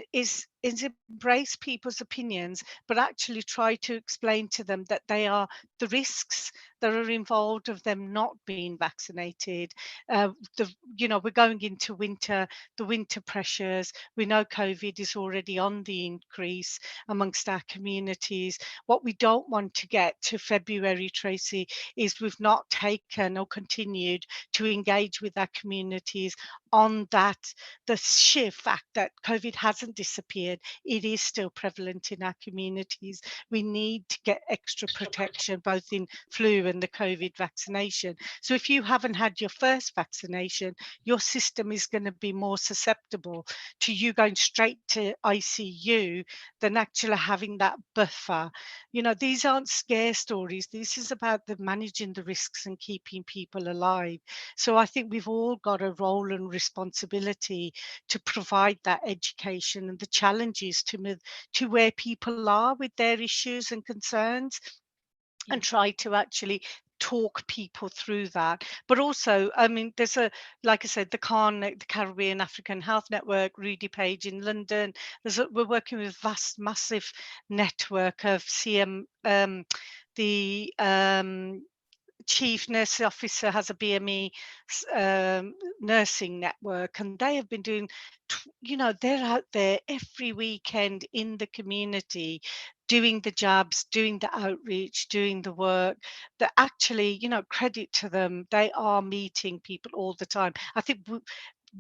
embrace people's opinions, but actually try to explain to them that they are the risks that are involved of them not being vaccinated. We're going into winter, the winter pressures. We know COVID is already on the increase amongst our communities. What we don't want to get to February, Tracy, is we've not taken or continued to engage with our communities on that, the sheer fact that COVID hasn't disappeared. It is still prevalent in our communities. We need to get extra protection, both in flu and the COVID vaccination. So if you haven't had your first vaccination, your system is going to be more susceptible to you going straight to ICU than actually having that buffer. These aren't scare stories. This is about the managing the risks and keeping people alive. So I think we've all got a role and responsibility to provide that education and the challenges to where people are with their issues and concerns, and try to actually talk people through that. But also, I mean, there's like I said, the Caribbean African Health Network, Rudy Page in London. We're working with massive network of the Chief Nurse Officer has a BME nursing network, and they have been doing, they're out there every weekend in the community, doing the jabs, doing the outreach, doing the work. That actually, credit to them, they are meeting people all the time. I think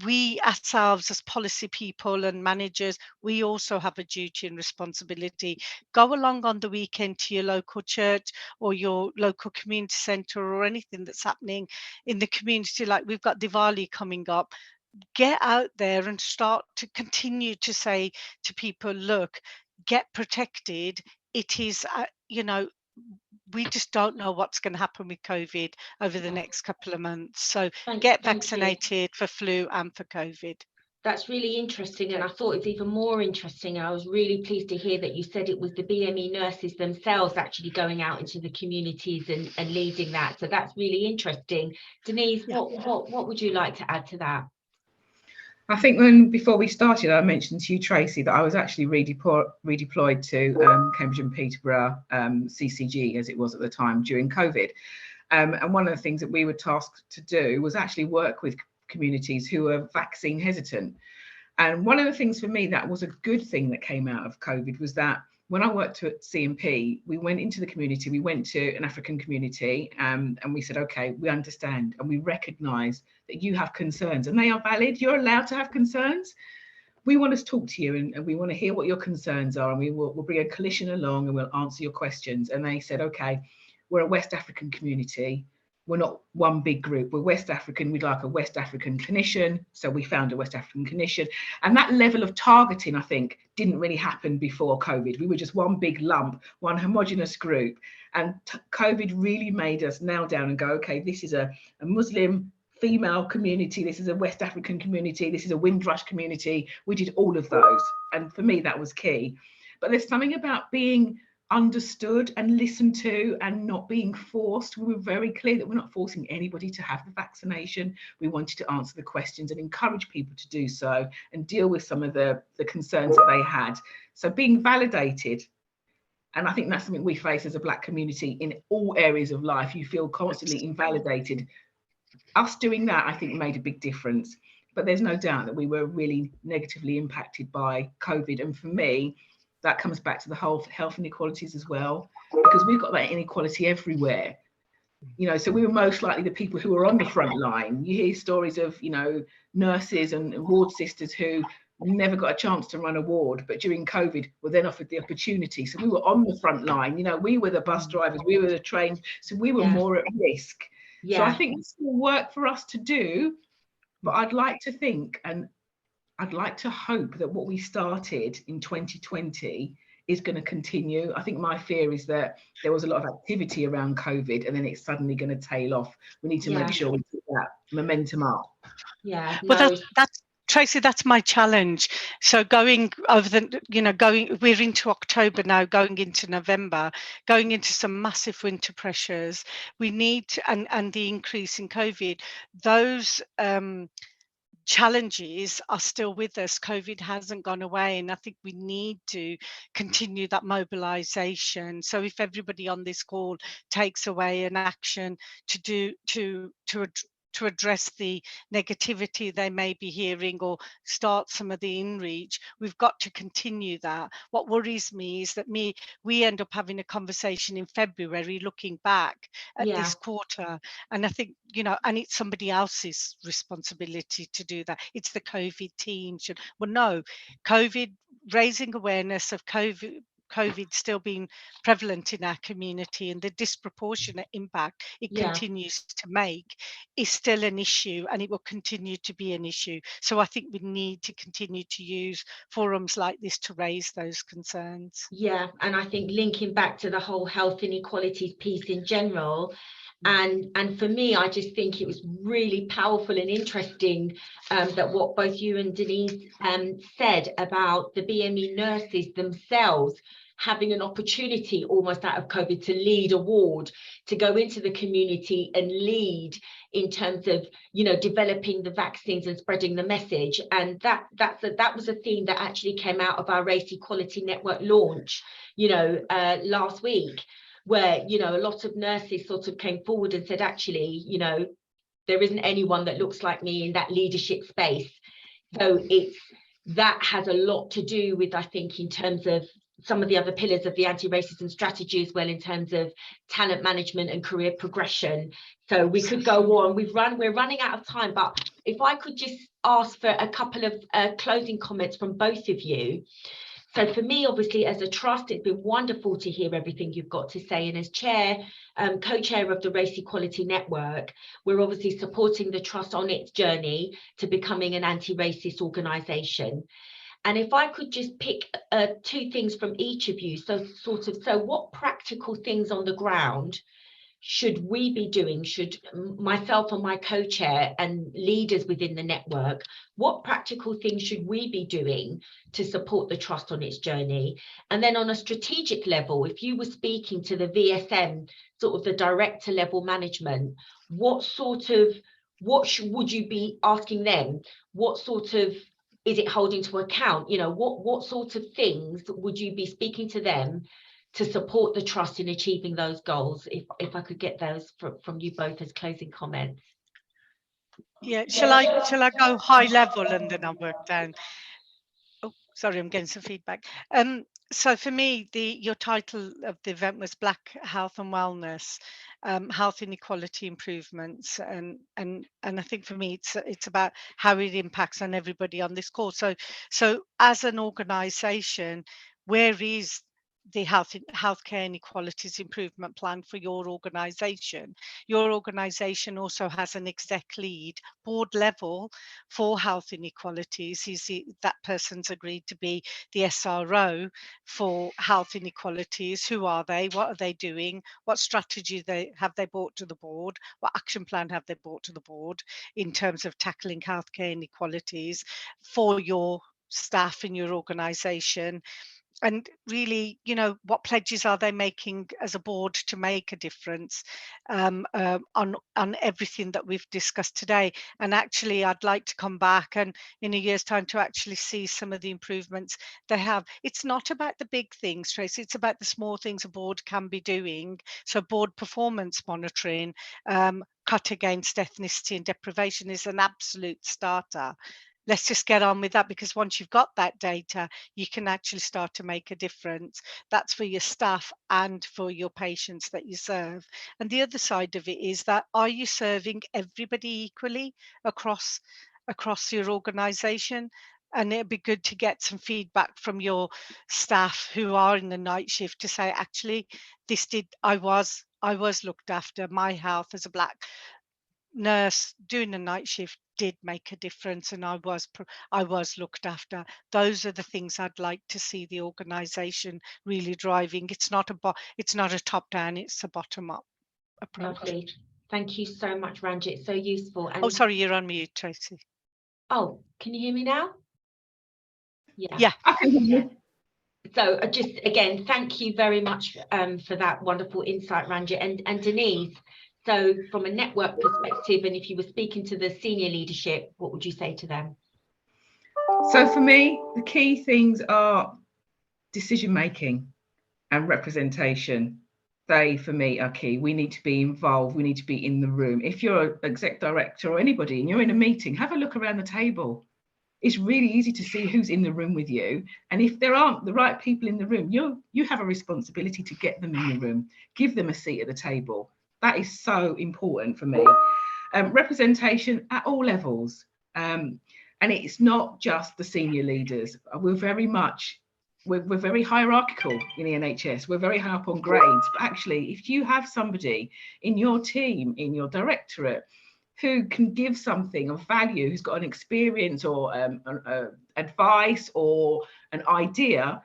we ourselves as policy people and managers, we also have a duty and responsibility. Go along on the weekend to your local church or your local community centre or anything that's happening in the community. Like we've got Diwali coming up. Get out there and start to continue to say to people, look, get protected. It is, we just don't know what's going to happen with COVID over the next couple of months. So get vaccinated for flu and for COVID. That's really interesting, and I thought it's even more interesting. I was really pleased to hear that you said it was the BME nurses themselves actually going out into the communities and leading that. So that's really interesting. Denise, what would you like to add to that? I think before we started, I mentioned to you, Tracy, that I was actually redeployed to Cambridge and Peterborough CCG, as it was at the time, during COVID. And one of the things that we were tasked to do was actually work with communities who are vaccine hesitant. And one of the things for me that was a good thing that came out of COVID was that when I worked at CMP, we went into the community, we went to an African community, and we said, okay, we understand and we recognise that you have concerns and they are valid. You're allowed to have concerns. We want to talk to you and we want to hear what your concerns are, and we'll bring a coalition along and we'll answer your questions. And they said, okay, we're a West African community. We're not one big group. We're West African. We'd like a West African clinician. So we found a West African clinician. And that level of targeting, I think, didn't really happen before COVID. We were just one big lump, one homogenous group. And COVID really made us nail down and go, okay, this is a Muslim female community. This is a West African community. This is a Windrush community. We did all of those. And for me, that was key. But there's something about being understood and listened to and not being forced. We were very clear that we're not forcing anybody to have the vaccination. We wanted to answer the questions and encourage people to do so and deal with some of the concerns that they had. So being validated, and I think that's something we face as a Black community in all areas of life. You feel constantly invalidated. Us doing that, I think, made a big difference. But there's no doubt that we were really negatively impacted by COVID. And for me, that comes back to the whole health inequalities as well, because we've got that inequality everywhere. You know, so we were most likely the people who were on the front line. You hear stories of, you know, nurses and ward sisters who never got a chance to run a ward, but during COVID were then offered the opportunity. So we were on the front line. You know, we were the bus drivers, we were the trains, so we were more at risk. So I think there's still work for us to do, but I'd like to think and I'd like to hope that what we started in 2020 is going to continue. I think my fear is that there was a lot of activity around COVID and then it's suddenly going to tail off. We need to make sure we keep that momentum up. Yeah, but that's Tracy, that's my challenge. So going over the, we're into October now, going into November, going into some massive winter pressures. We need, and the increase in COVID, those challenges are still with us. COVID hasn't gone away, and I think we need to continue that mobilization. So if everybody on this call takes away an action to address the negativity they may be hearing or start some of the in-reach, we've got to continue that. What worries me is that we end up having a conversation in February looking back at this quarter, and I think, and it's somebody else's responsibility to do that. It's the COVID team. COVID, raising awareness of COVID still being prevalent in our community and the disproportionate impact it continues to make is still an issue, and it will continue to be an issue. So I think we need to continue to use forums like this to raise those concerns. Yeah, and I think linking back to the whole health inequalities piece in general, and for me, I just think it was really powerful and interesting that what both you and Denise said about the BME nurses themselves having an opportunity almost out of COVID to lead a ward, to go into the community and lead in terms of, developing the vaccines and spreading the message. And that was a theme that actually came out of our Race Equality Network launch, last week, where, a lot of nurses sort of came forward and said, actually, there isn't anyone that looks like me in that leadership space. So that has a lot to do with, I think, in terms of some of the other pillars of the anti-racism strategy as well, in terms of talent management and career progression. So we could go on. We're running out of time, but if I could just ask for a couple of closing comments from both of you. So for me, obviously, as a trust, it's been wonderful to hear everything you've got to say. And as co-chair of the Race Equality Network, we're obviously supporting the trust on its journey to becoming an anti-racist organisation. And if I could just pick two things from each of you, so what practical things on the ground should we be doing, should myself and my co-chair and leaders within the network, what practical things should we be doing to support the trust on its journey? And then on a strategic level, if you were speaking to the VSM, sort of the director level management, what would you be asking them? What sort of, is it holding to account? What sort of things would you be speaking to them to support the trust in achieving those goals? If I could get those from you both as closing comments. Yeah, shall I go high level and then I'll work down? Oh, sorry, I'm getting some feedback. So for me, your title of the event was Black Health and Wellness, Health Inequality Improvements, and I think for me it's about how it impacts on everybody on this call. So as an organisation, where is the healthcare inequalities improvement plan for your organisation? Your organisation also has an exec lead, board level, for health inequalities. That person's agreed to be the SRO for health inequalities. Who are they? What are they doing? What strategy have they brought to the board? What action plan have they brought to the board in terms of tackling healthcare inequalities for your staff in your organisation? and really, you know, what pledges are they making as a board to make a difference on everything that we've discussed today. And actually, I'd like to come back and in a year's time to actually see some of the improvements they have. It's not about the big things, Tracy, it's about the small things a board can be doing. So board performance monitoring, cut against ethnicity and deprivation is an absolute starter. Let's just get on with that, because once you've got that data, you can actually start to make a difference. That's for your staff and for your patients that you serve. And the other side of it is that, are you serving everybody equally across your organization? And it'd be good to get some feedback from your staff who are in the night shift to say, actually, I was looked after. My health as a Black nurse doing the night shift did make a difference, and I was looked after. Those are the things I'd like to see the organisation really driving. It's not a top down, it's a bottom up approach. Lovely. Thank you so much, Ranjit. So useful. And Oh, sorry, you're on mute, Tracy. oh, can you hear me now? Yeah. I can hear you. So just again, thank you very much for that wonderful insight, Ranjit. And Denise, so from a network perspective, and if you were speaking to the senior leadership, what would you say to them? So for me, the key things are decision making and representation. They, for me, are key. We need to be involved. We need to be in the room. If you're an exec director or anybody and you're in a meeting, have a look around the table. It's really easy to see who's in the room with you. And if there aren't the right people in the room, you have a responsibility to get them in the room, give them a seat at the table. That is so important for me. Representation at all levels. And it's not just the senior leaders. We're very hierarchical in the NHS. We're very high up on grades. But actually, if you have somebody in your team, in your directorate, who can give something of value, who's got an experience or advice or an idea,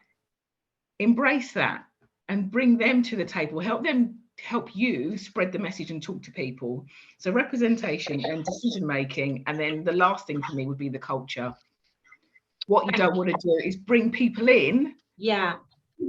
embrace that and bring them to the table, help you spread the message and talk to people. So representation and decision making. And then the last thing for me would be the culture. What you don't want to do is bring people in,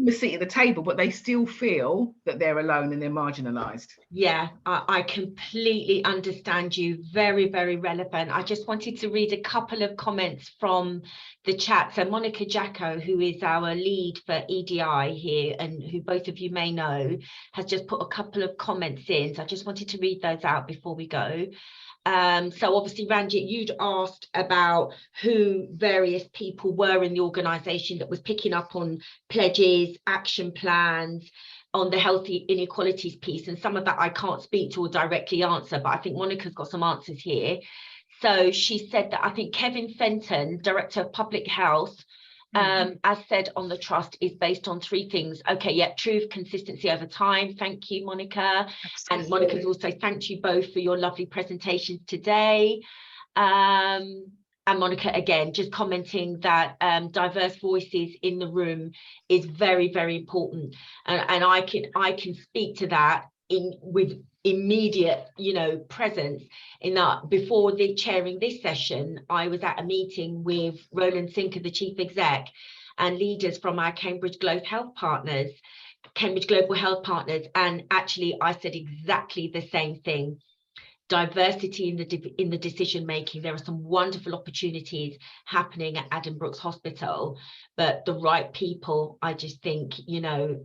a seat at the table, but they still feel that they're alone and they're marginalized. Yeah, I completely understand you. Very, very relevant. I just wanted to read a couple of comments from the chat. So Monica Jacko, who is our lead for EDI here and who both of you may know, has just put a couple of comments in. So I just wanted to read those out before we go. So obviously, Ranjit, you'd asked about who various people were in the organisation that was picking up on pledges, action plans, on the healthy inequalities piece. And some of that I can't speak to or directly answer, but I think Monica's got some answers here. So she said that I think Kevin Fenton, Director of Public Health, as said on the trust, is based on three things. Okay, yeah, truth, consistency over time. Thank you, Monica. Absolutely. And Monica's also thanked you both for your lovely presentations today. And Monica, again, just commenting that diverse voices in the room is very, very important. And I can speak to that with immediate, presence, in that before chairing this session, I was at a meeting with Roland Sinker, the chief exec, and leaders from our Cambridge Global Health Partners, and actually I said exactly the same thing. Diversity in the decision making. There are some wonderful opportunities happening at Addenbrooke's Hospital, but the right people, I just think,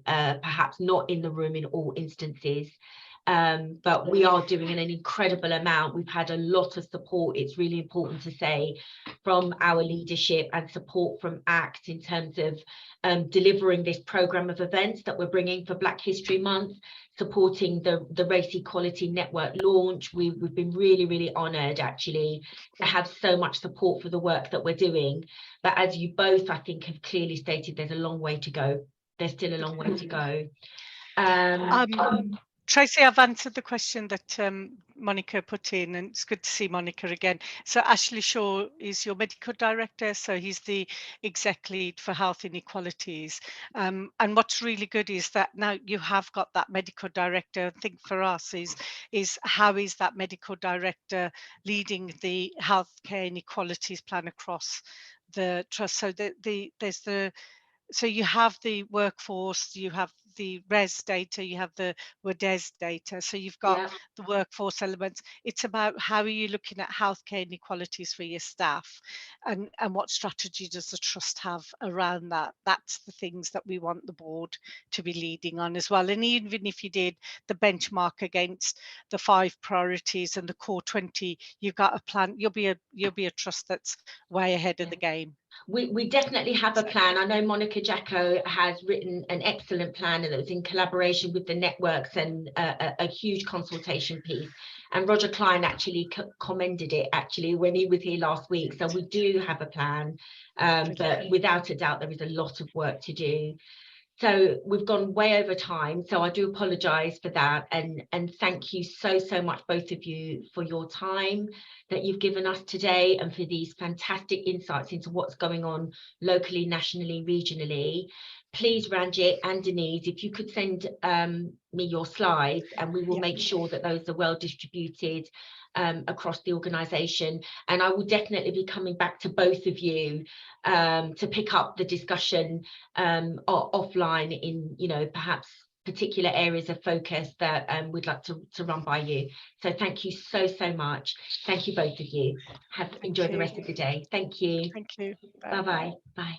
perhaps not in the room in all instances. But we are doing an incredible amount. We've had a lot of support, it's really important to say, from our leadership and support from ACT in terms of delivering this programme of events that we're bringing for Black History Month, supporting the Race Equality Network launch. We've been really, really honoured actually to have so much support for the work that we're doing. But as you both, I think, have clearly stated, there's a long way to go. There's still a long way to go. Tracy, I've answered the question that Monica put in, and it's good to see Monica again. So Ashley Shaw is your medical director, so he's the exec lead for health inequalities. And what's really good is that now you have got that medical director. I think for us is how is that medical director leading the healthcare inequalities plan across the trust? So there's the so you have the workforce, you have the res data, you have the WDES data. So you've got Yeah. the workforce elements. It's about how are you looking at healthcare inequalities for your staff, and what strategy does the trust have around that? That's the things that we want the board to be leading on as well. And even if you did the benchmark against the 5 priorities and the core 20, you've got a plan. You'll be a trust that's way ahead of the game. We definitely have a plan. I know Monica Jacko has written an excellent plan, and it was in collaboration with the networks and a huge consultation piece. And Roger Klein actually commended it actually when he was here last week. So we do have a plan, but without a doubt, there is a lot of work to do. So we've gone way over time, so I do apologise for that, and thank you so much, both of you, for your time that you've given us today and for these fantastic insights into what's going on locally, nationally, regionally. Please, Ranjit and Denise, if you could send me your slides, and we will make sure that those are well distributed across the organisation. And I will definitely be coming back to both of you to pick up the discussion offline in, you know, perhaps particular areas of focus that we'd like to run by you. So thank you so much. Thank you, both of you. Enjoy the rest of the day. Thank you. Thank you. Bye-bye. Bye.